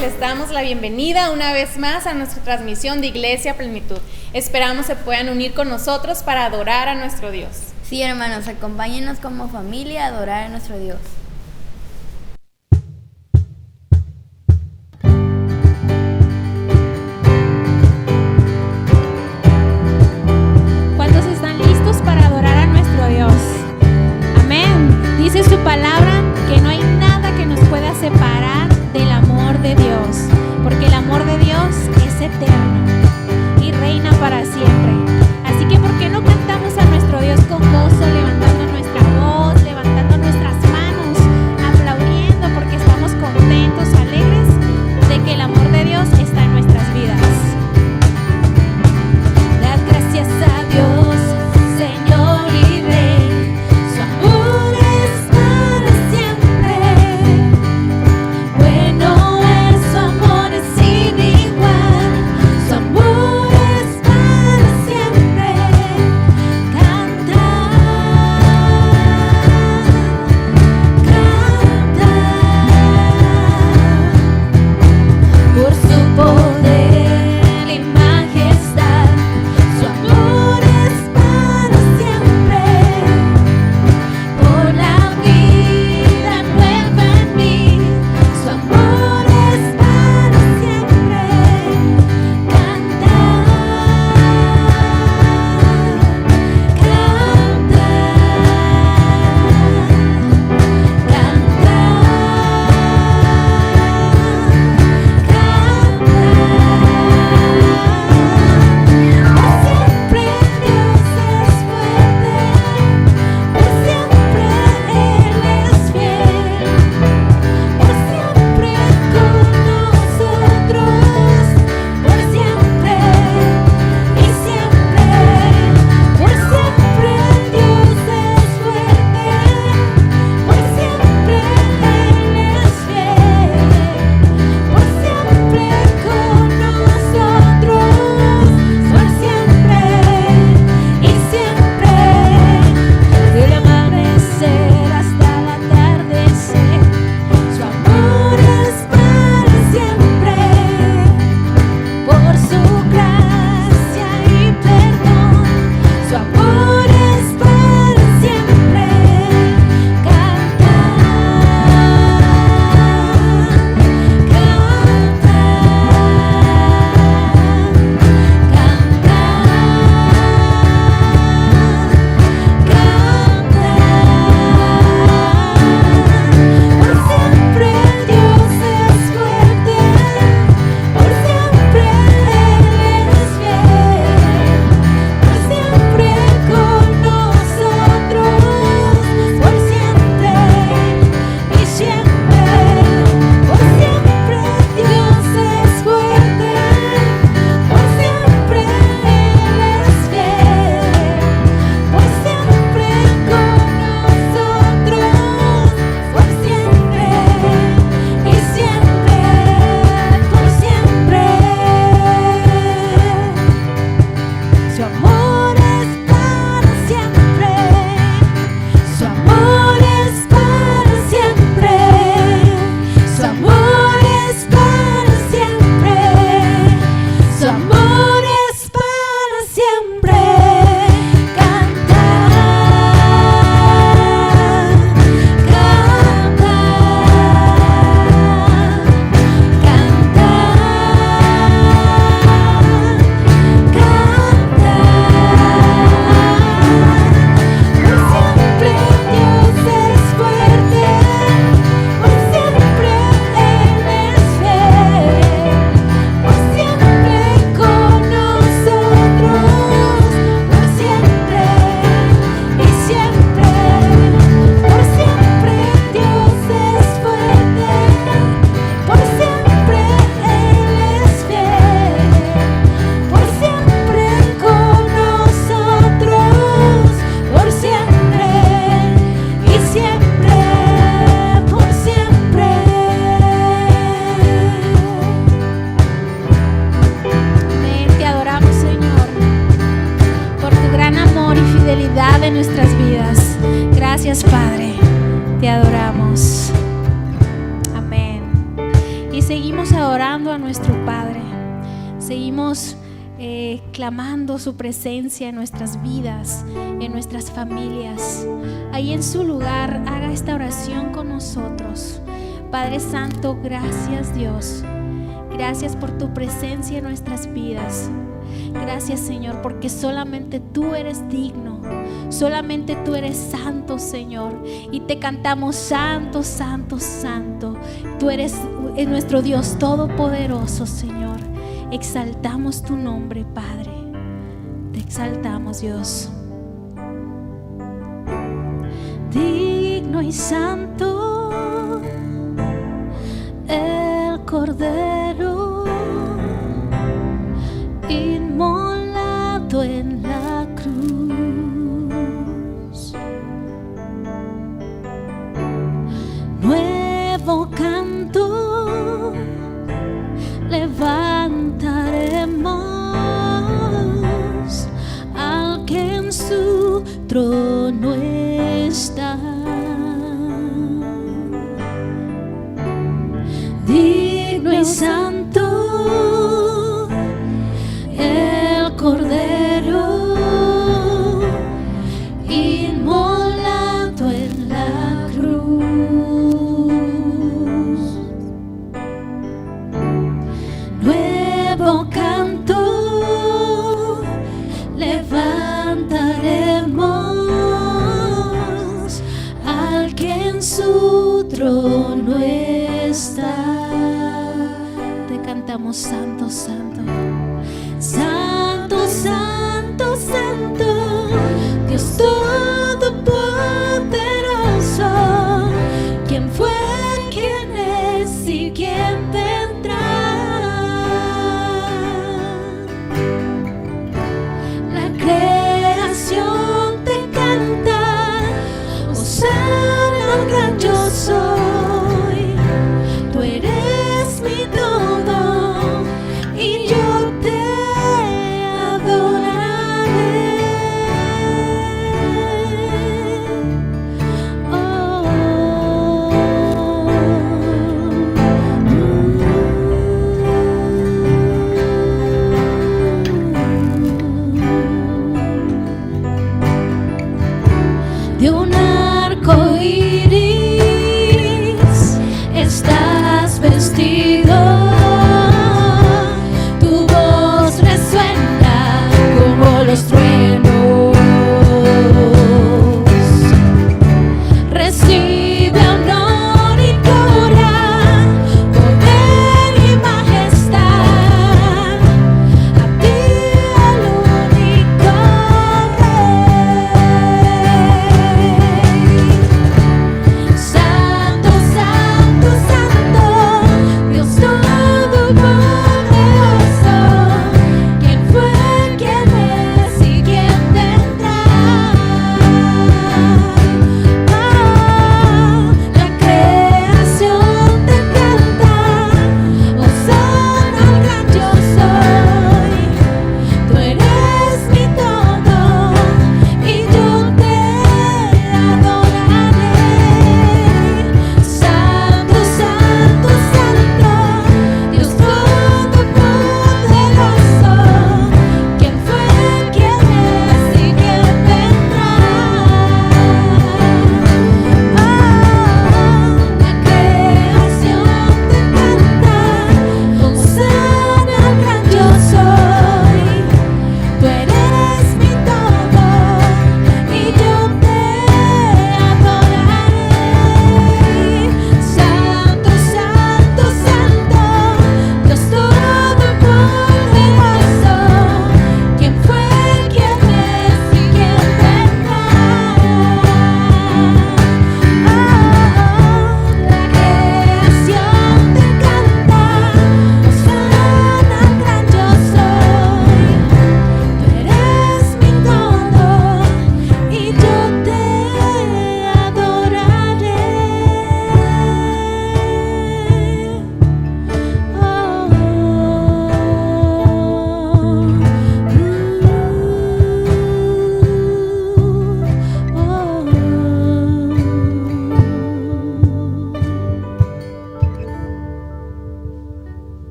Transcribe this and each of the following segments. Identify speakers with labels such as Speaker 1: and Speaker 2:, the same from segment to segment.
Speaker 1: Les damos la bienvenida una vez más a nuestra transmisión de Iglesia Plenitud. Esperamos se puedan unir con nosotros para adorar a nuestro Dios.
Speaker 2: Sí, hermanos, acompáñenos como familia a adorar a nuestro Dios.
Speaker 3: ¿Cuántos están listos para adorar a nuestro Dios? Amén. Dice su palabra que no hay nada que nos pueda separar del amor de Dios, porque el amor de Dios es eterno y reina para siempre. Así que ¿por qué no cantamos a nuestro Dios con gozo, levantando nuestra voz, levantando nuestras manos, aplaudiendo, porque estamos contentos, alegres de que el amor de Dios está en nuestras vidas? Dad gracias a Dios, Señor y Rey, su amor es para siempre. Bueno es su amor, es sin igual, su amor es para de nuestras vidas. Gracias, Padre, te adoramos. Amén. Y seguimos adorando a nuestro Padre. Seguimos clamando su presencia en nuestras vidas, en nuestras familias. Ahí en su lugar, haga esta oración con nosotros. Padre Santo, gracias, Dios. Gracias por tu presencia en nuestras vidas. Gracias, Señor, porque solamente tú eres digno. Solamente tú eres santo, Señor. Y te cantamos santo, santo, santo. Tú eres nuestro Dios todopoderoso, Señor. Exaltamos tu nombre, Padre. Te exaltamos, Dios. Digno y santo el Cordero inmolado en la cruz. Nuevo canto levantaremos al que en su trono está. Digno y santo el Cordero inmolado en la cruz. Nuevo canto levantaremos al que en su trono está. Te cantamos santo, santo. Santo, santo, santo, Dios todopoderoso. ¿Quién fue, quién es y quién vendrá? La creación te canta, hosana al gran yo soy. Tú eres mi todo y yo te adoraré.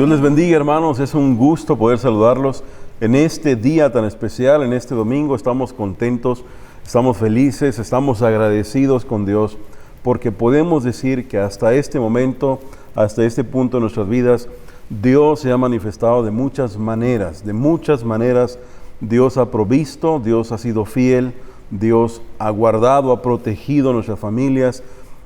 Speaker 4: Dios les bendiga, hermanos. Es un gusto poder saludarlos en este día tan especial, en este domingo. Estamos contentos, estamos felices, estamos agradecidos con Dios porque podemos decir que hasta este momento, hasta este punto de nuestras vidas, Dios se ha manifestado de muchas maneras. De muchas maneras Dios ha provisto, Dios ha sido fiel, Dios ha guardado, ha protegido nuestras familias.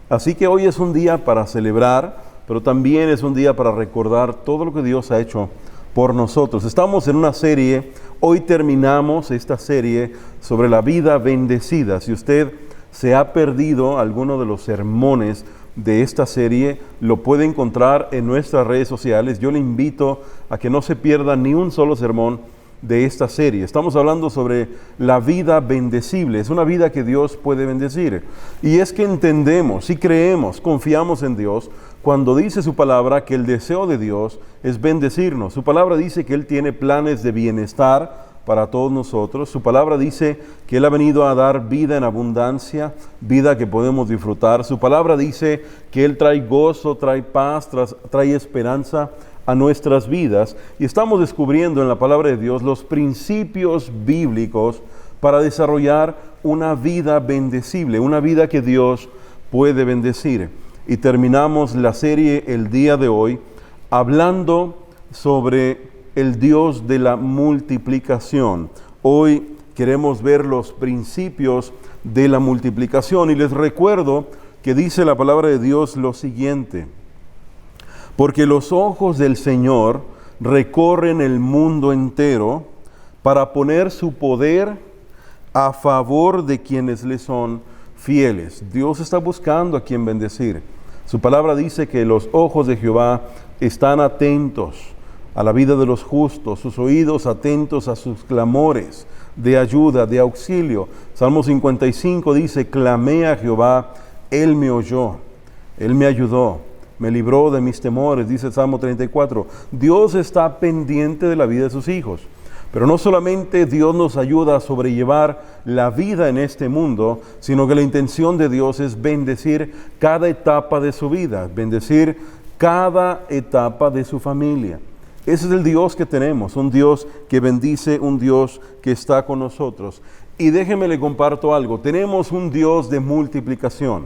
Speaker 4: Así que hoy es un día para celebrar, pero también es un día para recordar todo lo que Dios ha hecho por nosotros. Estamos en una serie, hoy terminamos esta serie sobre la vida bendecida. Si usted se ha perdido alguno de los sermones de esta serie, lo puede encontrar en nuestras redes sociales. Yo le invito a que no se pierda ni un solo sermón de esta serie. Estamos hablando sobre la vida bendecible. Es una vida que Dios puede bendecir. Y es que entendemos y creemos, confiamos en Dios, cuando dice su palabra que el deseo de Dios es bendecirnos. Su palabra dice que Él tiene planes de bienestar para todos nosotros. Su palabra dice que Él ha venido a dar vida en abundancia, vida que podemos disfrutar. Su palabra dice que Él trae gozo, trae paz, trae esperanza a nuestras vidas. Y estamos descubriendo en la palabra de Dios los principios bíblicos para desarrollar una vida bendecible, una vida que Dios puede bendecir. Y terminamos la serie el día de hoy hablando sobre el Dios de la multiplicación. Hoy queremos ver los principios de la multiplicación y les recuerdo que dice la palabra de Dios lo siguiente: porque los ojos del Señor recorren el mundo entero para poner su poder a favor de quienes le son fieles. Dios está buscando a quien bendecir. Su palabra dice que los ojos de Jehová están atentos a la vida de los justos, sus oídos atentos a sus clamores de ayuda, de auxilio. Salmo 55 dice: clamé a Jehová, Él me oyó, Él me ayudó, me libró de mis temores, dice el Salmo 34. Dios está pendiente de la vida de sus hijos. Pero no solamente Dios nos ayuda a sobrellevar la vida en este mundo, sino que la intención de Dios es bendecir cada etapa de su vida, bendecir cada etapa de su familia. Ese es el Dios que tenemos, un Dios que bendice, un Dios que está con nosotros. Y déjeme le comparto algo, tenemos un Dios de multiplicación.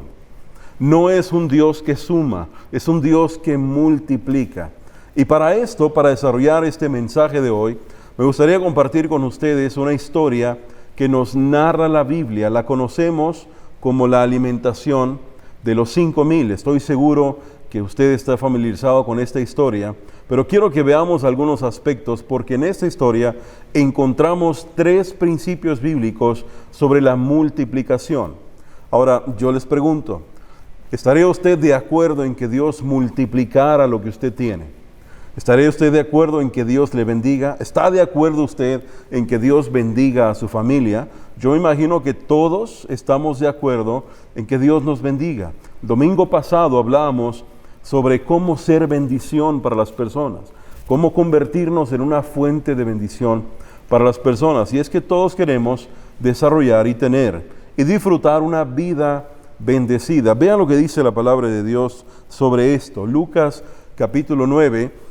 Speaker 4: No es un Dios que suma, es un Dios que multiplica. Y para esto, para desarrollar este mensaje de hoy, me gustaría compartir con ustedes una historia que nos narra la Biblia. La conocemos como la alimentación de los 5,000. Estoy seguro que usted está familiarizado con esta historia, pero quiero que veamos algunos aspectos porque en esta historia encontramos 3 principios bíblicos sobre la multiplicación. Ahora, yo les pregunto, ¿estaría usted de acuerdo en que Dios multiplicara lo que usted tiene? ¿Estaría usted de acuerdo en que Dios le bendiga? ¿Está de acuerdo usted en que Dios bendiga a su familia? Yo imagino que todos estamos de acuerdo en que Dios nos bendiga. Domingo pasado hablábamos sobre cómo ser bendición para las personas, cómo convertirnos en una fuente de bendición para las personas. Y es que todos queremos desarrollar y tener y disfrutar una vida bendecida. Vean lo que dice la palabra de Dios sobre esto. Lucas capítulo 9.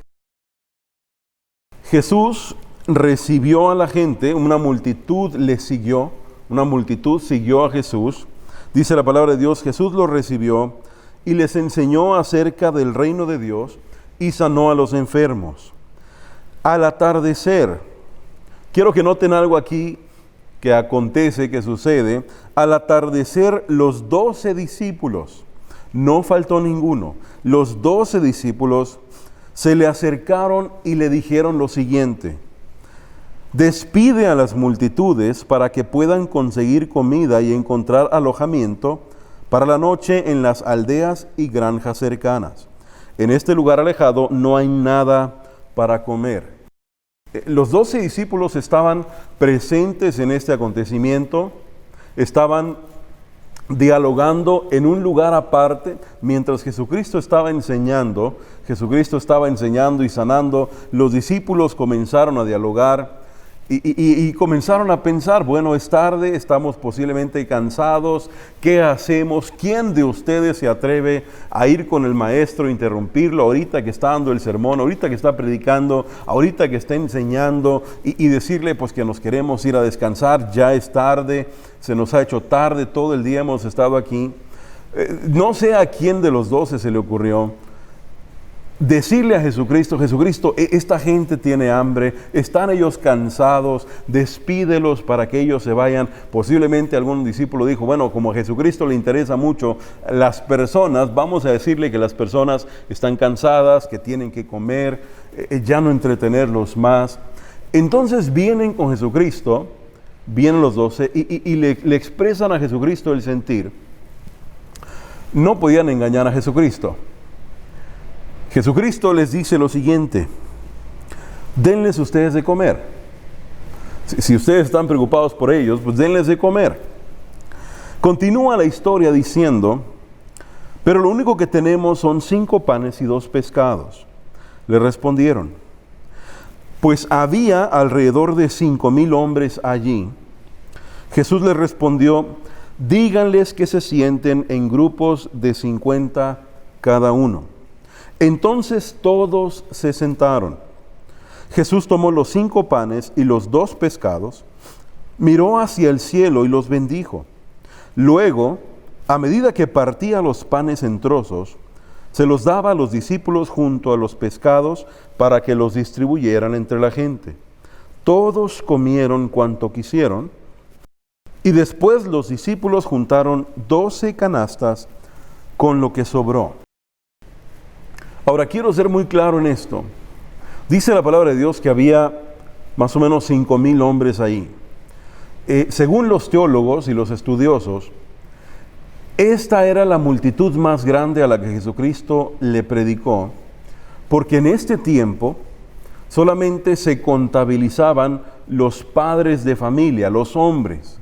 Speaker 4: Jesús recibió a la gente, una multitud le siguió, una multitud siguió a Jesús. Dice la palabra de Dios, Jesús los recibió y les enseñó acerca del reino de Dios y sanó a los enfermos. Al atardecer, quiero que noten algo aquí que acontece, que sucede. Al atardecer, los 12 discípulos, no faltó ninguno, los 12 discípulos se le acercaron y le dijeron lo siguiente: despide a las multitudes para que puedan conseguir comida y encontrar alojamiento para la noche en las aldeas y granjas cercanas. En este lugar alejado no hay nada para comer. Los 12 discípulos estaban presentes en este acontecimiento, estaban dialogando en un lugar aparte, mientras Jesucristo estaba enseñando y sanando. Los discípulos comenzaron a dialogar Y comenzaron a pensar, bueno, es tarde, estamos posiblemente cansados, ¿qué hacemos? ¿Quién de ustedes se atreve a ir con el maestro, interrumpirlo ahorita que está dando el sermón, ahorita que está predicando, ahorita que está enseñando y decirle pues que nos queremos ir a descansar, ya es tarde, se nos ha hecho tarde, todo el día hemos estado aquí? No sé a quién de los 12 se le ocurrió decirle a Jesucristo, Jesucristo, esta gente tiene hambre, están ellos cansados, despídelos para que ellos se vayan. Posiblemente algún discípulo dijo, bueno, como a Jesucristo le interesa mucho las personas, vamos a decirle que las personas están cansadas, que tienen que comer, ya no entretenerlos más. Entonces vienen con Jesucristo, vienen los 12 y le expresan a Jesucristo el sentir. No podían engañar a Jesucristo. Jesucristo les dice lo siguiente: denles ustedes de comer. Si ustedes están preocupados por ellos, pues denles de comer. Continúa la historia diciendo, pero lo único que tenemos son 5 panes y 2 pescados. Le respondieron, pues había alrededor de 5,000 hombres allí. Jesús les respondió, díganles que se sienten en grupos de 50 cada uno. Entonces todos se sentaron. Jesús tomó los 5 panes y los 2 pescados, miró hacia el cielo y los bendijo. Luego, a medida que partía los panes en trozos, se los daba a los discípulos junto a los pescados para que los distribuyeran entre la gente. Todos comieron cuanto quisieron, y después los discípulos juntaron 12 canastas con lo que sobró. Ahora quiero ser muy claro en esto. Dice la palabra de Dios que había más o menos 5,000 hombres ahí. Según los teólogos y los estudiosos, esta era la multitud más grande a la que Jesucristo le predicó, porque en este tiempo solamente se contabilizaban los padres de familia, los hombres.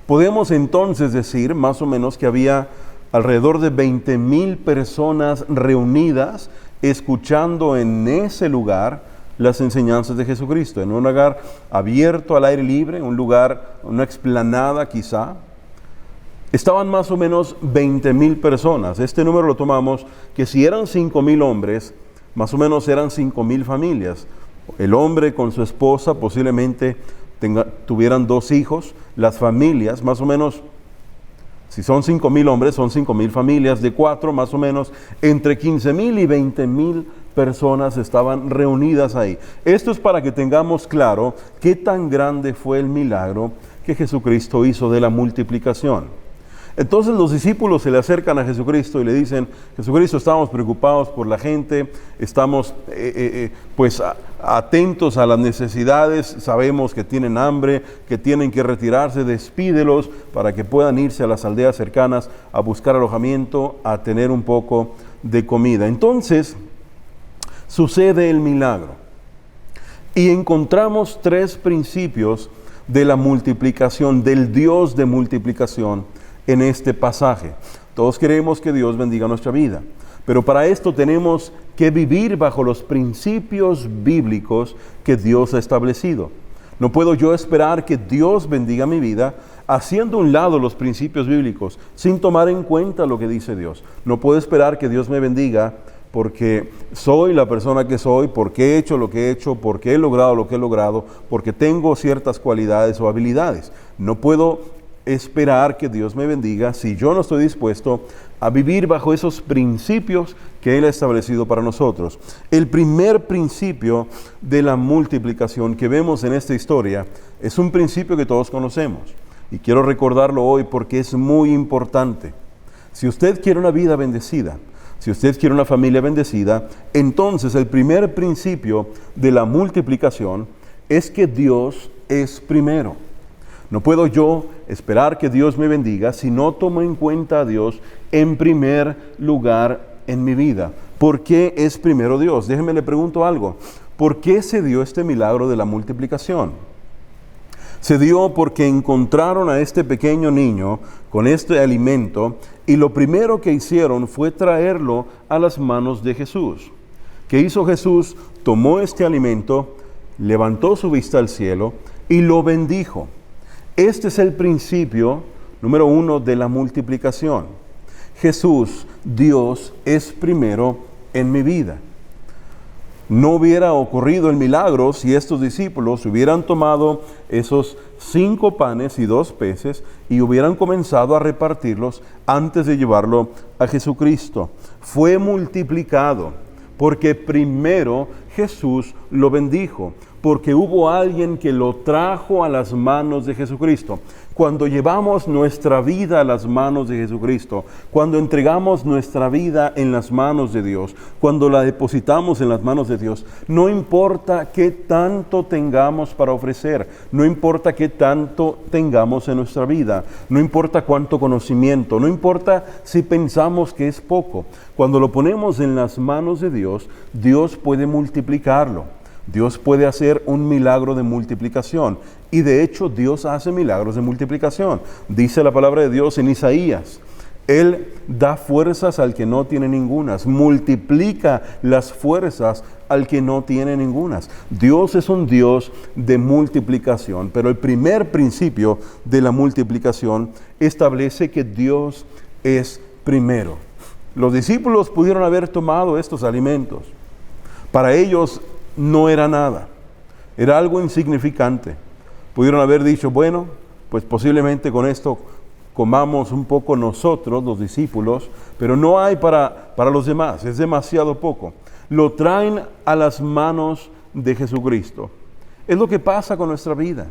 Speaker 4: Podemos entonces decir más o menos que había alrededor de 20,000 personas reunidas escuchando en ese lugar las enseñanzas de Jesucristo, en un lugar abierto al aire libre, un lugar, una explanada quizá. Estaban más o menos 20,000 personas. Este número lo tomamos que si eran 5,000 hombres, más o menos eran 5,000 familias. El hombre con su esposa posiblemente tuvieran 2 hijos. Las familias, más o menos, si son 5,000 hombres, son 5,000 familias de 4, más o menos, entre 15,000 y 20,000 personas estaban reunidas ahí. Esto es para que tengamos claro qué tan grande fue el milagro que Jesucristo hizo de la multiplicación. Entonces los discípulos se le acercan a Jesucristo y le dicen, Jesucristo, estamos preocupados por la gente, estamos atentos a las necesidades, sabemos que tienen hambre, que tienen que retirarse, despídelos para que puedan irse a las aldeas cercanas a buscar alojamiento, a tener un poco de comida. Entonces sucede el milagro y encontramos 3 principios de la multiplicación, del Dios de multiplicación en este pasaje. Todos queremos que Dios bendiga nuestra vida, pero para esto tenemos que vivir bajo los principios bíblicos que Dios ha establecido. No puedo yo esperar que Dios bendiga mi vida haciendo a un lado los principios bíblicos, sin tomar en cuenta lo que dice Dios. No puedo esperar que Dios me bendiga porque soy la persona que soy, porque he hecho lo que he hecho, porque he logrado lo que he logrado, porque tengo ciertas cualidades o habilidades. No puedo esperar que Dios me bendiga si yo no estoy dispuesto a vivir bajo esos principios que Él ha establecido para nosotros. El primer principio de la multiplicación que vemos en esta historia es un principio que todos conocemos y quiero recordarlo hoy porque es muy importante. Si usted quiere una vida bendecida, si usted quiere una familia bendecida, entonces el primer principio de la multiplicación es que Dios es primero. No puedo yo esperar que Dios me bendiga si no tomo en cuenta a Dios en primer lugar en mi vida. ¿Por qué es primero Dios? Déjeme le pregunto algo. ¿Por qué se dio este milagro de la multiplicación? Se dio porque encontraron a este pequeño niño con este alimento y lo primero que hicieron fue traerlo a las manos de Jesús. ¿Qué hizo Jesús? Tomó este alimento, levantó su vista al cielo y lo bendijo. Este es el principio, número 1, de la multiplicación. Jesús, Dios, es primero en mi vida. No hubiera ocurrido el milagro si estos discípulos hubieran tomado esos 5 panes y 2 peces y hubieran comenzado a repartirlos antes de llevarlo a Jesucristo. Fue multiplicado porque primero Jesús lo bendijo, porque hubo alguien que lo trajo a las manos de Jesucristo. Cuando llevamos nuestra vida a las manos de Jesucristo, cuando entregamos nuestra vida en las manos de Dios, cuando la depositamos en las manos de Dios, no importa qué tanto tengamos para ofrecer, no importa qué tanto tengamos en nuestra vida, no importa cuánto conocimiento, no importa si pensamos que es poco. Cuando lo ponemos en las manos de Dios, Dios puede multiplicarlo. Dios puede hacer un milagro de multiplicación. Y de hecho, Dios hace milagros de multiplicación. Dice la palabra de Dios en Isaías: Él da fuerzas al que no tiene ningunas, multiplica las fuerzas al que no tiene ningunas. Dios es un Dios de multiplicación, pero el primer principio de la multiplicación establece que Dios es primero. Los discípulos pudieron haber tomado estos alimentos. Para ellos no era nada, era algo insignificante. Pudieron haber dicho, bueno, pues posiblemente con esto comamos un poco nosotros, los discípulos, pero no hay para los demás, es demasiado poco. Lo traen a las manos de Jesucristo. Es lo que pasa con nuestra vida.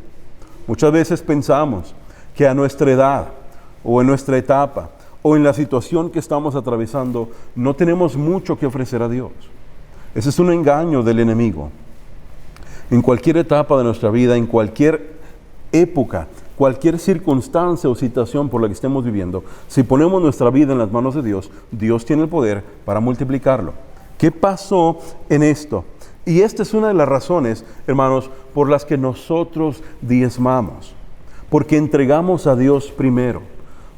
Speaker 4: Muchas veces pensamos que a nuestra edad, o en nuestra etapa, o en la situación que estamos atravesando, no tenemos mucho que ofrecer a Dios. Ese es un engaño del enemigo. En cualquier etapa de nuestra vida, en cualquier época, cualquier circunstancia o situación por la que estemos viviendo, si ponemos nuestra vida en las manos de Dios, Dios tiene el poder para multiplicarlo. ¿Qué pasó en esto? Y esta es una de las razones, hermanos, por las que nosotros diezmamos. Porque entregamos a Dios primero.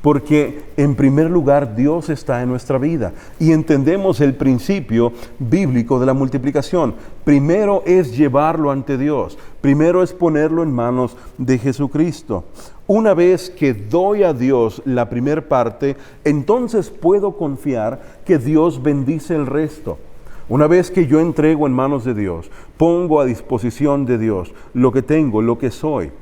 Speaker 4: Porque en primer lugar Dios está en nuestra vida y entendemos el principio bíblico de la multiplicación. Primero es llevarlo ante Dios, primero es ponerlo en manos de Jesucristo. Una vez que doy a Dios la primera parte, entonces puedo confiar que Dios bendice el resto. Una vez que yo entrego en manos de Dios, pongo a disposición de Dios lo que tengo, lo que soy,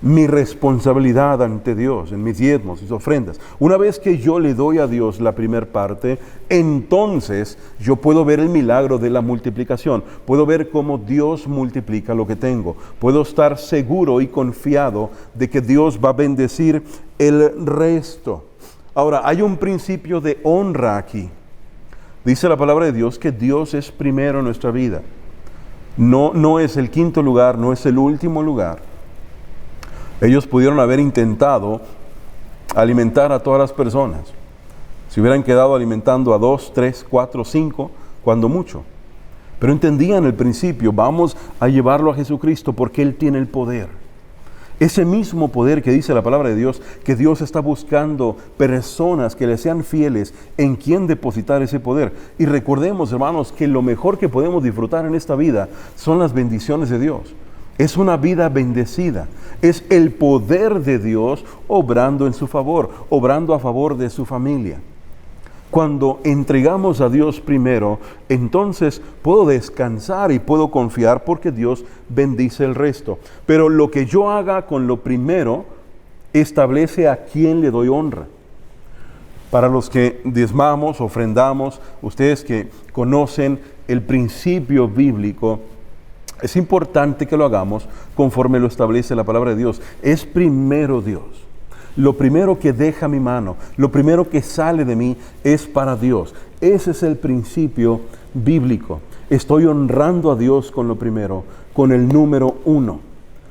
Speaker 4: mi responsabilidad ante Dios, en mis diezmos, mis ofrendas. Una vez que yo le doy a Dios la primera parte, entonces yo puedo ver el milagro de la multiplicación. Puedo ver cómo Dios multiplica lo que tengo. Puedo estar seguro y confiado de que Dios va a bendecir el resto. Ahora, hay un principio de honra aquí. Dice la palabra de Dios que Dios es primero en nuestra vida. No es el quinto lugar, no es el último lugar. Ellos pudieron haber intentado alimentar a todas las personas. Si hubieran quedado alimentando a 2, 3, 4, 5, cuando mucho. Pero entendían el principio, vamos a llevarlo a Jesucristo porque Él tiene el poder. Ese mismo poder que dice la palabra de Dios, que Dios está buscando personas que le sean fieles en quien depositar ese poder. Y recordemos, hermanos, que lo mejor que podemos disfrutar en esta vida son las bendiciones de Dios. Es una vida bendecida. Es el poder de Dios obrando en su favor, obrando a favor de su familia. Cuando entregamos a Dios primero, entonces puedo descansar y puedo confiar porque Dios bendice el resto. Pero lo que yo haga con lo primero establece a quién le doy honra. Para los que diezmamos, ofrendamos, ustedes que conocen el principio bíblico, es importante que lo hagamos conforme lo establece la palabra de Dios. Es primero Dios. Lo primero que deja mi mano, lo primero que sale de mí es para Dios. Ese es el principio bíblico. Estoy honrando a Dios con lo primero, con el número 1.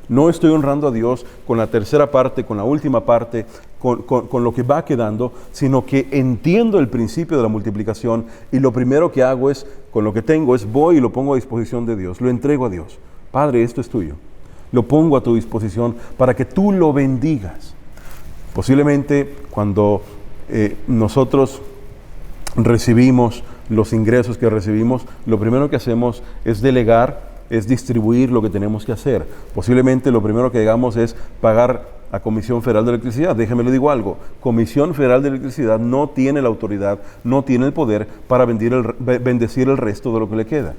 Speaker 4: No estoy honrando a Dios con la tercera parte, con la última parte, con lo que va quedando, sino que entiendo el principio de la multiplicación y lo primero que hago es, con lo que tengo, voy y lo pongo a disposición de Dios, lo entrego a Dios. Padre, esto es tuyo. Lo pongo a tu disposición para que tú lo bendigas. Posiblemente cuando nosotros recibimos los ingresos que recibimos, lo primero que hacemos es delegar es distribuir lo que tenemos que hacer. Posiblemente lo primero que hagamos es pagar a Comisión Federal de Electricidad. Déjeme le digo algo, Comisión Federal de Electricidad no tiene la autoridad, no tiene el poder para bendecir el resto de lo que le queda.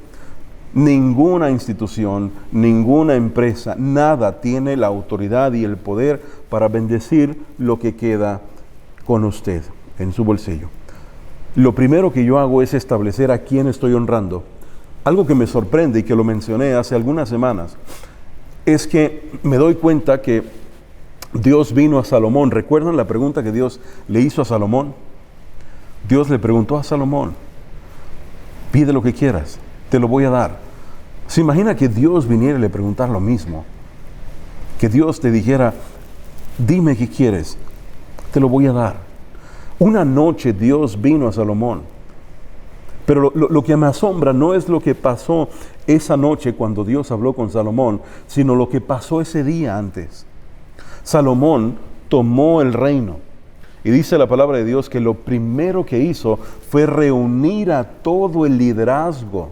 Speaker 4: Ninguna institución, ninguna empresa, nada tiene la autoridad y el poder para bendecir lo que queda con usted en su bolsillo. Lo primero que yo hago es establecer a quién estoy honrando. Algo que me sorprende y que lo mencioné hace algunas semanas es que me doy cuenta que Dios vino a Salomón. ¿Recuerdan la pregunta que Dios le hizo a Salomón? Dios le preguntó a Salomón, pide lo que quieras, te lo voy a dar. ¿Se imagina que Dios viniera y le preguntara lo mismo? Que Dios te dijera, dime qué quieres, te lo voy a dar. Una noche Dios vino a Salomón. Pero lo que me asombra no es lo que pasó esa noche cuando Dios habló con Salomón, sino lo que pasó ese día antes. Salomón tomó el reino. Y dice la palabra de Dios que lo primero que hizo fue reunir a todo el liderazgo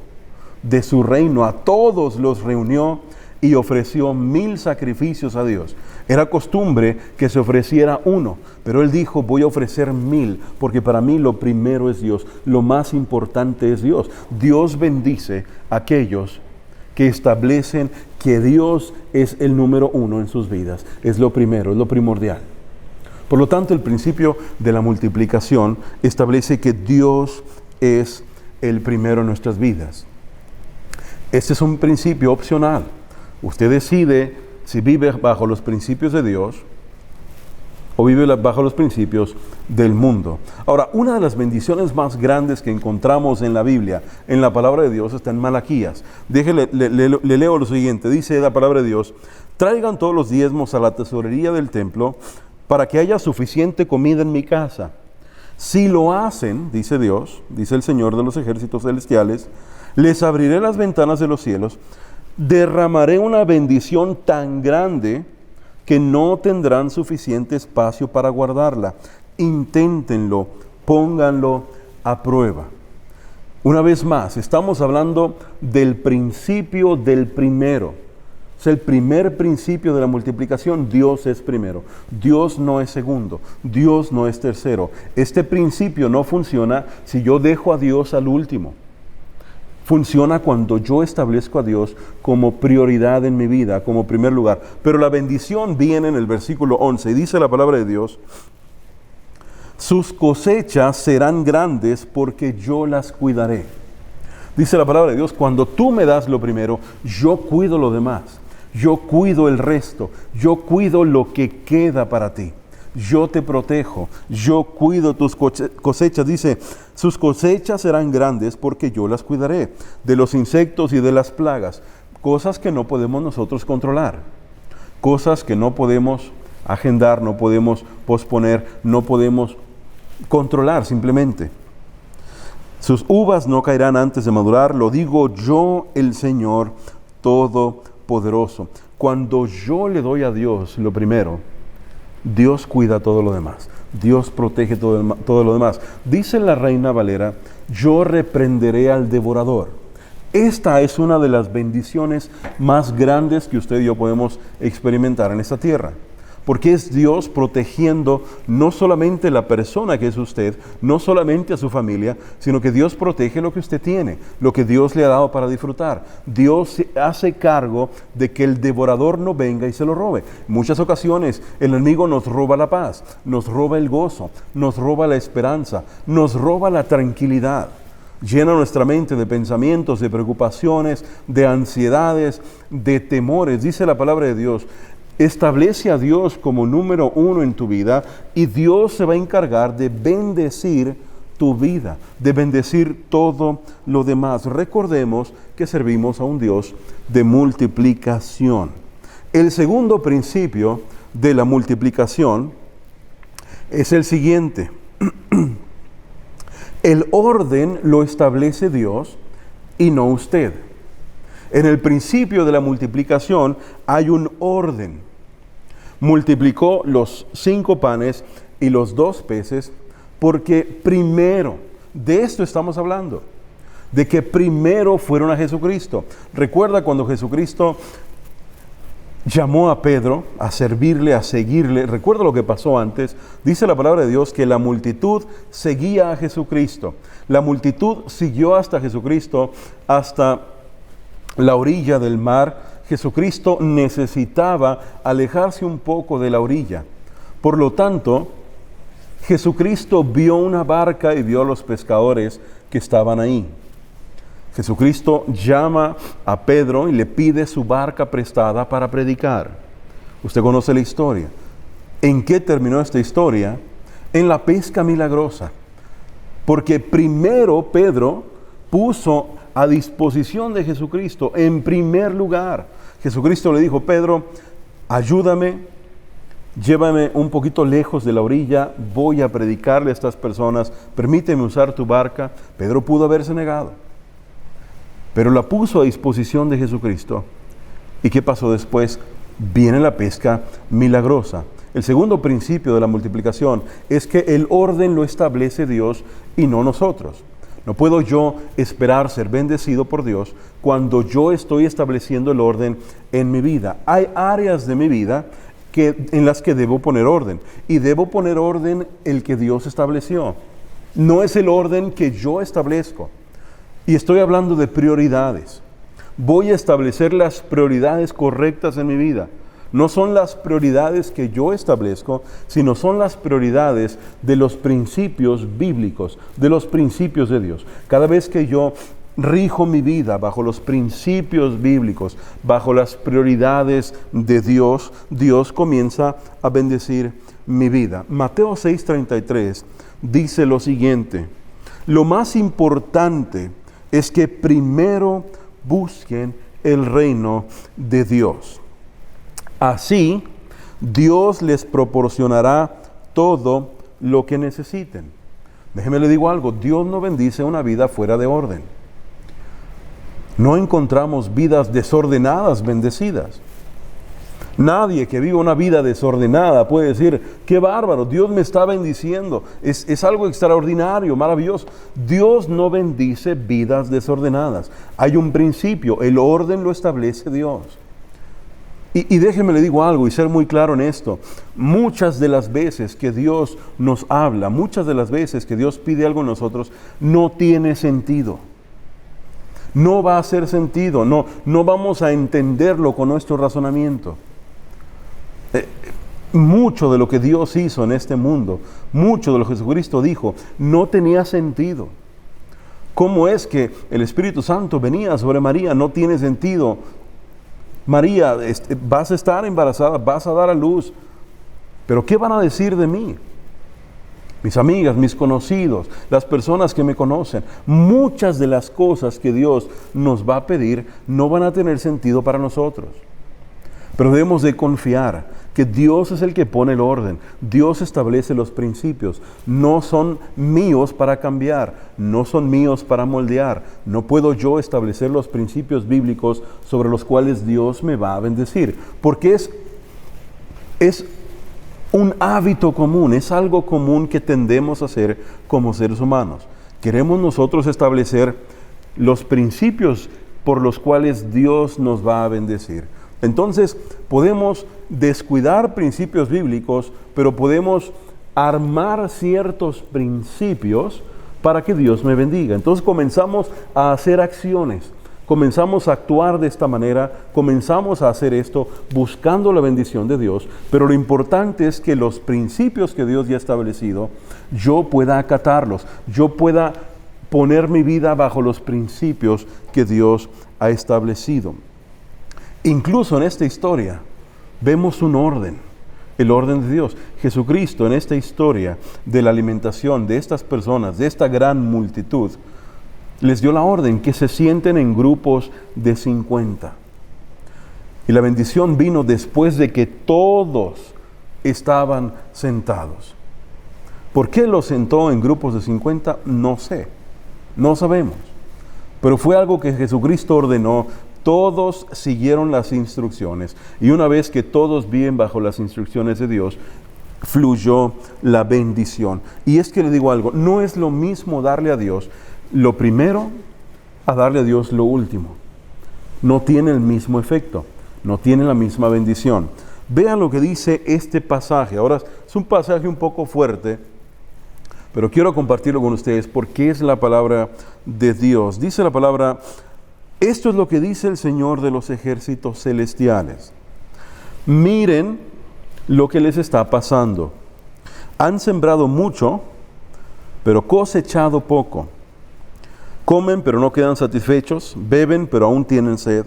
Speaker 4: de su reino, a todos los reunió y ofreció 1000 sacrificios a Dios. Era costumbre que se ofreciera uno, pero él dijo, voy a ofrecer 1000, porque para mí lo primero es Dios, lo más importante es Dios. Dios bendice a aquellos que establecen que Dios es el número uno en sus vidas, es lo primero, es lo primordial. Por lo tanto, el principio de la multiplicación establece que Dios es el primero en nuestras vidas. Este es un principio opcional. Usted decide si vive bajo los principios de Dios o vive bajo los principios del mundo. Ahora, una de las bendiciones más grandes que encontramos en la Biblia, en la palabra de Dios, está en Malaquías. Déjele, le leo lo siguiente. Dice la palabra de Dios, traigan todos los diezmos a la tesorería del templo para que haya suficiente comida en mi casa. Si lo hacen, dice Dios, dice el Señor de los ejércitos celestiales, les abriré las ventanas de los cielos, derramaré una bendición tan grande que no tendrán suficiente espacio para guardarla. Inténtenlo, pónganlo a prueba. Una vez más, estamos hablando del principio del primero. Es el primer principio de la multiplicación. Dios es primero. Dios no es segundo. Dios no es tercero. Este principio no funciona si yo dejo a Dios al último. Funciona cuando yo establezco a Dios como prioridad en mi vida, como primer lugar. Pero la bendición viene en el versículo 11 y dice la palabra de Dios, sus cosechas serán grandes porque yo las cuidaré. Dice la palabra de Dios, cuando tú me das lo primero, yo cuido lo demás. Yo cuido el resto. Yo cuido lo que queda para ti. Yo te protejo, yo cuido tus cosechas. Dice, sus cosechas serán grandes porque yo las cuidaré de los insectos y de las plagas. Cosas que no podemos nosotros controlar. Cosas que no podemos agendar, no podemos posponer, no podemos controlar simplemente. Sus uvas no caerán antes de madurar, lo digo yo, el Señor Todopoderoso. Cuando yo le doy a Dios lo primero, Dios cuida todo lo demás. Dios protege todo lo demás. Dice la Reina Valera, yo reprenderé al devorador. Esta es una de las bendiciones más grandes que usted y yo podemos experimentar en esta tierra. Porque es Dios protegiendo no solamente la persona que es usted, no solamente a su familia, sino que Dios protege lo que usted tiene, lo que Dios le ha dado para disfrutar. Dios se hace cargo de que el devorador no venga y se lo robe. En muchas ocasiones el enemigo nos roba la paz, nos roba el gozo, nos roba la esperanza, nos roba la tranquilidad. Llena nuestra mente de pensamientos, de preocupaciones, de ansiedades, de temores. Dice la palabra de Dios, establece a Dios como número uno en tu vida y Dios se va a encargar de bendecir tu vida, de bendecir todo lo demás. Recordemos que servimos a un Dios de multiplicación. El segundo principio de la multiplicación es el siguiente. El orden lo establece Dios y no usted. En el principio de la multiplicación hay un orden. Multiplicó los 5 panes y los 2 peces porque primero, de esto estamos hablando. de que primero fueron a Jesucristo. Recuerda cuando Jesucristo llamó a Pedro a servirle, a seguirle. Recuerda lo que pasó antes. Dice la palabra de Dios que la multitud seguía a Jesucristo. La multitud siguió hasta Jesucristo, hasta la orilla del mar. Jesucristo necesitaba alejarse un poco de la orilla. Por lo tanto, Jesucristo vio una barca y vio a los pescadores que estaban ahí. Jesucristo llama a Pedro y le pide su barca prestada para predicar. Usted conoce la historia. ¿En qué terminó esta historia? En la pesca milagrosa. Porque primero Pedro puso a disposición de Jesucristo en primer lugar. Jesucristo le dijo: Pedro, ayúdame, llévame un poquito lejos de la orilla, voy a predicarle a estas personas, permíteme usar tu barca. Pedro pudo haberse negado, pero la puso a disposición de Jesucristo. ¿Y qué pasó después? Viene la pesca milagrosa. El segundo principio de la multiplicación es que el orden lo establece Dios y no nosotros. No puedo yo esperar ser bendecido por Dios cuando yo estoy estableciendo el orden en mi vida. Hay áreas de mi vida en las que debo poner orden, y debo poner orden el que Dios estableció. No es el orden que yo establezco. Y estoy hablando de prioridades. Voy a establecer las prioridades correctas en mi vida. No son las prioridades que yo establezco, sino son las prioridades de los principios bíblicos, de los principios de Dios. Cada vez que yo rijo mi vida bajo los principios bíblicos, bajo las prioridades de Dios, Dios comienza a bendecir mi vida. Mateo 6:33 dice lo siguiente: lo más importante es que primero busquen el reino de Dios. Así, Dios les proporcionará todo lo que necesiten. Déjeme le digo algo: Dios no bendice una vida fuera de orden. No encontramos vidas desordenadas bendecidas. Nadie que viva una vida desordenada puede decir: qué bárbaro, Dios me está bendiciendo. Es algo extraordinario, maravilloso. Dios no bendice vidas desordenadas. Hay un principio, el orden lo establece Dios. Y déjeme le digo algo y ser muy claro en esto. Muchas de las veces que Dios nos habla, muchas de las veces que Dios pide algo en nosotros, no tiene sentido. No va a hacer sentido, no vamos a entenderlo con nuestro razonamiento. Mucho de lo que Dios hizo en este mundo, mucho de lo que Jesucristo dijo, no tenía sentido. ¿Cómo es que el Espíritu Santo venía sobre María? No tiene sentido. María, vas a estar embarazada, vas a dar a luz, pero ¿qué van a decir de mí? Mis amigas, mis conocidos, las personas que me conocen. Muchas de las cosas que Dios nos va a pedir no van a tener sentido para nosotros. Pero debemos de confiar que Dios es el que pone el orden. Dios establece los principios. No son míos para cambiar, no son míos para moldear. No puedo yo establecer los principios bíblicos sobre los cuales Dios me va a bendecir. Porque es un hábito común, es algo común que tendemos a hacer como seres humanos. Queremos nosotros establecer los principios por los cuales Dios nos va a bendecir. Entonces, podemos descuidar principios bíblicos, pero podemos armar ciertos principios para que Dios me bendiga. Entonces comenzamos a hacer acciones, comenzamos a actuar de esta manera, comenzamos a hacer esto buscando la bendición de Dios, pero lo importante es que los principios que Dios ya ha establecido, yo pueda acatarlos, yo pueda poner mi vida bajo los principios que Dios ha establecido. Incluso en esta historia vemos un orden, el orden de Dios. Jesucristo en esta historia de la alimentación de estas personas, de esta gran multitud, les dio la orden que se sienten en grupos de 50. Y la bendición vino después de que todos estaban sentados. ¿Por qué los sentó en grupos de 50? No sé, no sabemos. Pero fue algo que Jesucristo ordenó. Todos siguieron las instrucciones. Y una vez que todos viven bajo las instrucciones de Dios, fluyó la bendición. Y es que le digo algo, no es lo mismo darle a Dios lo primero a darle a Dios lo último. No tiene el mismo efecto, no tiene la misma bendición. Vean lo que dice este pasaje. Ahora es un pasaje un poco fuerte, pero quiero compartirlo con ustedes porque es la palabra de Dios. Dice la palabra: esto es lo que dice el Señor de los ejércitos celestiales. Miren lo que les está pasando. Han sembrado mucho, pero cosechado poco. Comen, pero no quedan satisfechos. Beben, pero aún tienen sed.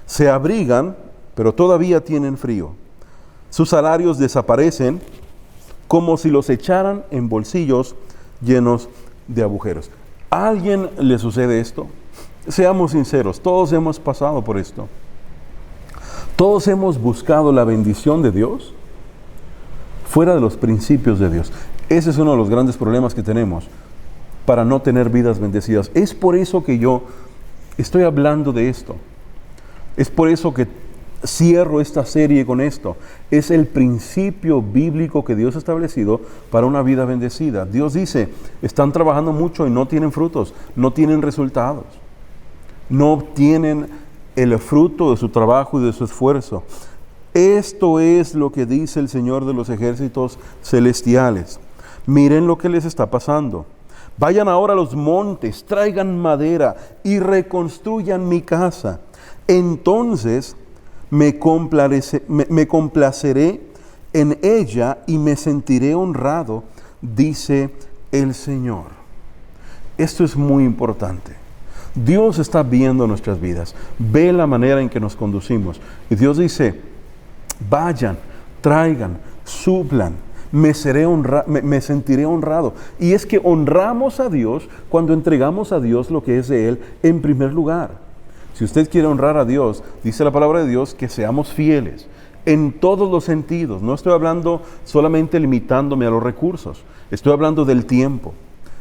Speaker 4: Se abrigan, pero todavía tienen frío. Sus salarios desaparecen como si los echaran en bolsillos llenos de agujeros. ¿A alguien le sucede esto? Seamos sinceros, todos hemos pasado por esto. Todos hemos buscado la bendición de Dios fuera de los principios de Dios. Ese es uno de los grandes problemas que tenemos para no tener vidas bendecidas. Es por eso que yo estoy hablando de esto. Es por eso que cierro esta serie con esto. Es el principio bíblico que Dios ha establecido para una vida bendecida. Dios dice: están trabajando mucho y no tienen frutos, no tienen resultados, no obtienen el fruto de su trabajo y de su esfuerzo. Esto es lo que dice el Señor de los ejércitos celestiales. Miren lo que les está pasando. Vayan ahora a los montes, traigan madera y reconstruyan mi casa. Entonces me complaceré en ella y me sentiré honrado, dice el Señor. Esto es muy importante. Dios está viendo nuestras vidas, ve la manera en que nos conducimos. Y Dios dice: vayan, traigan, suplan, me sentiré honrado. Y es que honramos a Dios cuando entregamos a Dios lo que es de Él en primer lugar. Si usted quiere honrar a Dios, dice la palabra de Dios que seamos fieles en todos los sentidos. No estoy hablando solamente limitándome a los recursos, estoy hablando del tiempo.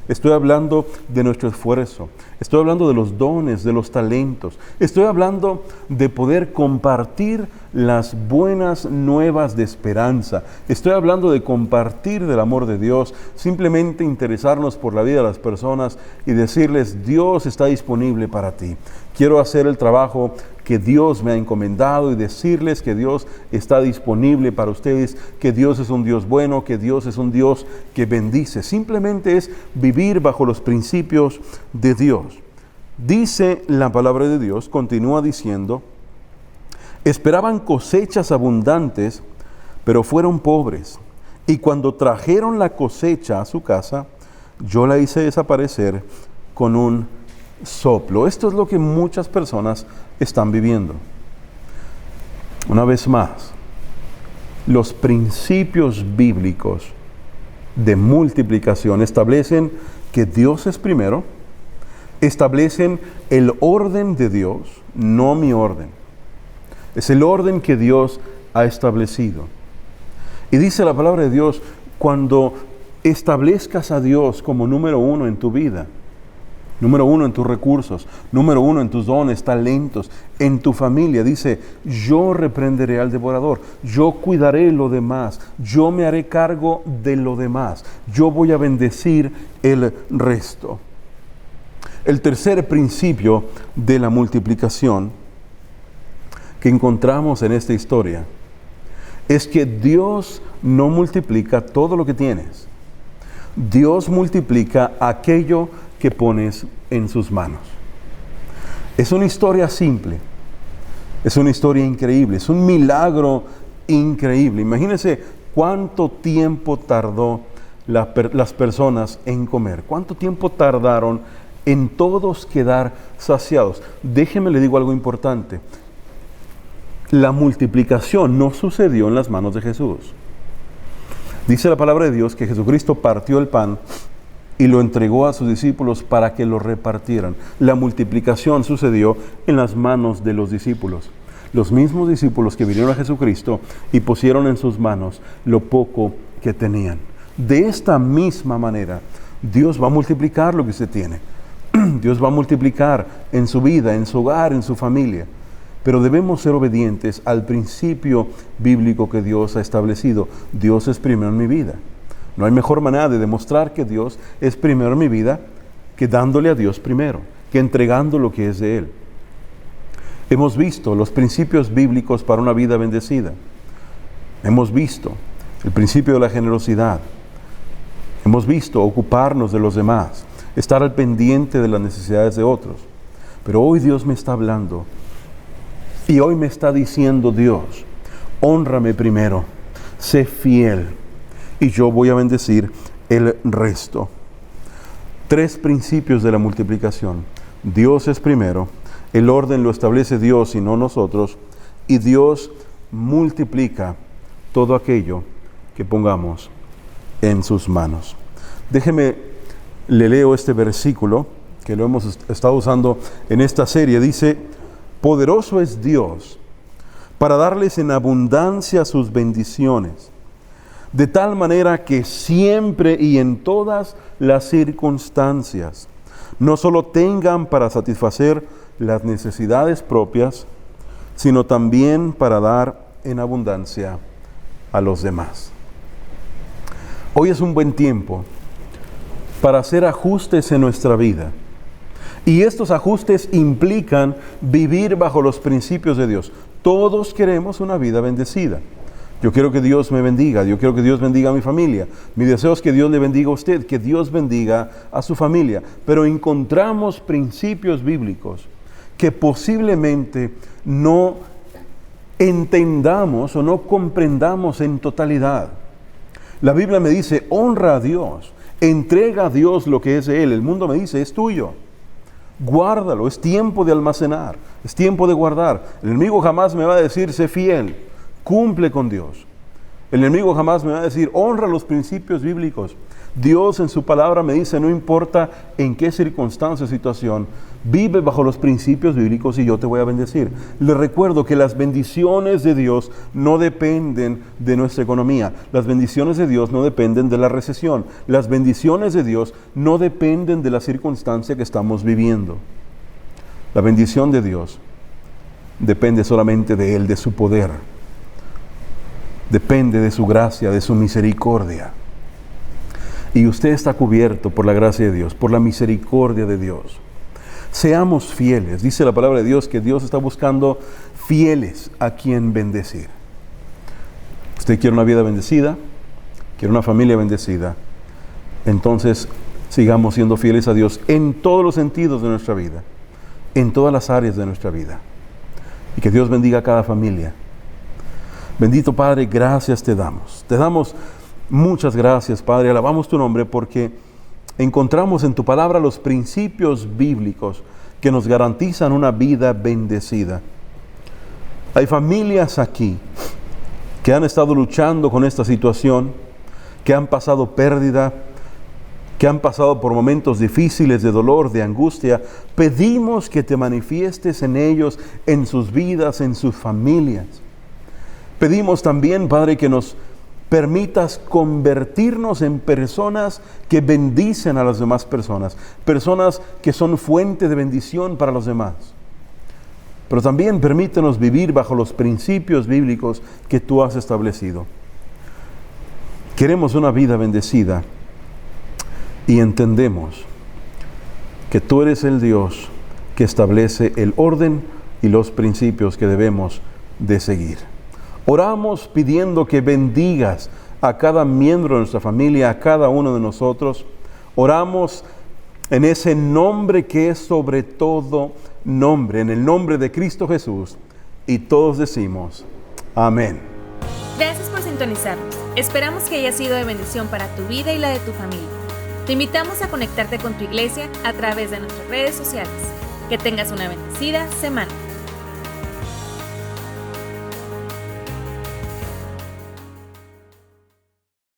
Speaker 4: Estoy hablando de nuestro esfuerzo, estoy hablando de los dones, de los talentos, estoy hablando de poder compartir las buenas nuevas de esperanza, estoy hablando de compartir del amor de Dios, simplemente interesarnos por la vida de las personas y decirles: Dios está disponible para ti. Quiero hacer el trabajo que Dios me ha encomendado y decirles que Dios está disponible para ustedes, que Dios es un Dios bueno, que Dios es un Dios que bendice. Simplemente es vivir bajo los principios de Dios. Dice la palabra de Dios, continúa diciendo: esperaban cosechas abundantes, pero fueron pobres. Y cuando trajeron la cosecha a su casa, yo la hice desaparecer con un soplo. Esto es lo que muchas personas están viviendo. Una vez más, los principios bíblicos de multiplicación establecen que Dios es primero, establecen el orden de Dios, no mi orden. Es el orden que Dios ha establecido. Y dice la palabra de Dios: cuando establezcas a Dios como número uno en tu vida, número uno en tus recursos, número uno en tus dones, talentos, en tu familia, dice: yo reprenderé al devorador, yo cuidaré lo demás, yo me haré cargo de lo demás, yo voy a bendecir el resto. El tercer principio de la multiplicación que encontramos en esta historia es que Dios no multiplica todo lo que tienes. Dios multiplica aquello que pones en sus manos. Es una historia simple, es una historia increíble, es un milagro increíble. Imagínense cuánto tiempo tardó las personas en comer, cuánto tiempo tardaron en todos quedar saciados. Déjeme le digo algo importante: la multiplicación no sucedió en las manos de Jesús. Dice la palabra de Dios que Jesucristo partió el pan y lo entregó a sus discípulos para que lo repartieran. La multiplicación sucedió en las manos de los discípulos. Los mismos discípulos que vinieron a Jesucristo y pusieron en sus manos lo poco que tenían. De esta misma manera, Dios va a multiplicar lo que usted tiene. Dios va a multiplicar en su vida, en su hogar, en su familia. Pero debemos ser obedientes al principio bíblico que Dios ha establecido. Dios es primero en mi vida. No hay mejor manera de demostrar que Dios es primero en mi vida que dándole a Dios primero. que entregando lo que es de Él. Hemos visto los principios bíblicos para una vida bendecida. Hemos visto el principio de la generosidad. Hemos visto ocuparnos de los demás, estar al pendiente de las necesidades de otros. Pero hoy Dios me está hablando y hoy me está diciendo Dios, hónrame primero, sé fiel y yo voy a bendecir el resto. 3 principios de la multiplicación. Dios es primero, el orden lo establece Dios y no nosotros, y Dios multiplica todo aquello que pongamos en sus manos. Déjeme, le leo este versículo que lo hemos estado usando en esta serie. Dice, poderoso es Dios para darles en abundancia sus bendiciones, de tal manera que siempre y en todas las circunstancias no solo tengan para satisfacer las necesidades propias, sino también para dar en abundancia a los demás. Hoy es un buen tiempo para hacer ajustes en nuestra vida. Y estos ajustes implican vivir bajo los principios de Dios. Todos queremos una vida bendecida. Yo quiero que Dios me bendiga, yo quiero que Dios bendiga a mi familia. Mi deseo es que Dios le bendiga a usted, que Dios bendiga a su familia. Pero encontramos principios bíblicos que posiblemente no entendamos o no comprendamos en totalidad. La Biblia me dice, honra a Dios, entrega a Dios lo que es de Él. El mundo me dice, es tuyo. Guárdalo, es tiempo de almacenar, es tiempo de guardar. El enemigo jamás me va a decir, sé fiel, cumple con Dios. El enemigo jamás me va a decir, honra los principios bíblicos. Dios en su palabra me dice, no importa en qué circunstancia o situación, vive bajo los principios bíblicos y yo te voy a bendecir. Les recuerdo que las bendiciones de Dios no dependen de nuestra economía. Las bendiciones de Dios no dependen de la recesión. Las bendiciones de Dios no dependen de la circunstancia que estamos viviendo. La bendición de Dios depende solamente de Él, de su poder. Depende de su gracia, de su misericordia. Y usted está cubierto por la gracia de Dios, por la misericordia de Dios. Seamos fieles. Dice la palabra de Dios que Dios está buscando fieles a quien bendecir. Usted quiere una vida bendecida, quiere una familia bendecida. Entonces, sigamos siendo fieles a Dios en todos los sentidos de nuestra vida, en todas las áreas de nuestra vida. Y que Dios bendiga a cada familia. Bendito Padre, gracias te damos. Te damos muchas gracias, Padre. Alabamos tu nombre porque encontramos en tu palabra los principios bíblicos que nos garantizan una vida bendecida. Hay familias aquí que han estado luchando con esta situación, que han pasado pérdida, que han pasado por momentos difíciles de dolor, de angustia. Pedimos que te manifiestes en ellos, en sus vidas, en sus familias. Pedimos también, Padre, que nos permitas convertirnos en personas que bendicen a las demás personas, personas que son fuente de bendición para los demás. Pero también permítenos vivir bajo los principios bíblicos que tú has establecido. Queremos una vida bendecida y entendemos que tú eres el Dios que establece el orden y los principios que debemos de seguir. Oramos pidiendo que bendigas a cada miembro de nuestra familia, a cada uno de nosotros. Oramos en ese nombre que es sobre todo nombre, en el nombre de Cristo Jesús. Y todos decimos, amén.
Speaker 1: Gracias por sintonizarnos. Esperamos que haya sido de bendición para tu vida y la de tu familia. Te invitamos a conectarte con tu iglesia a través de nuestras redes sociales. Que tengas una bendecida semana.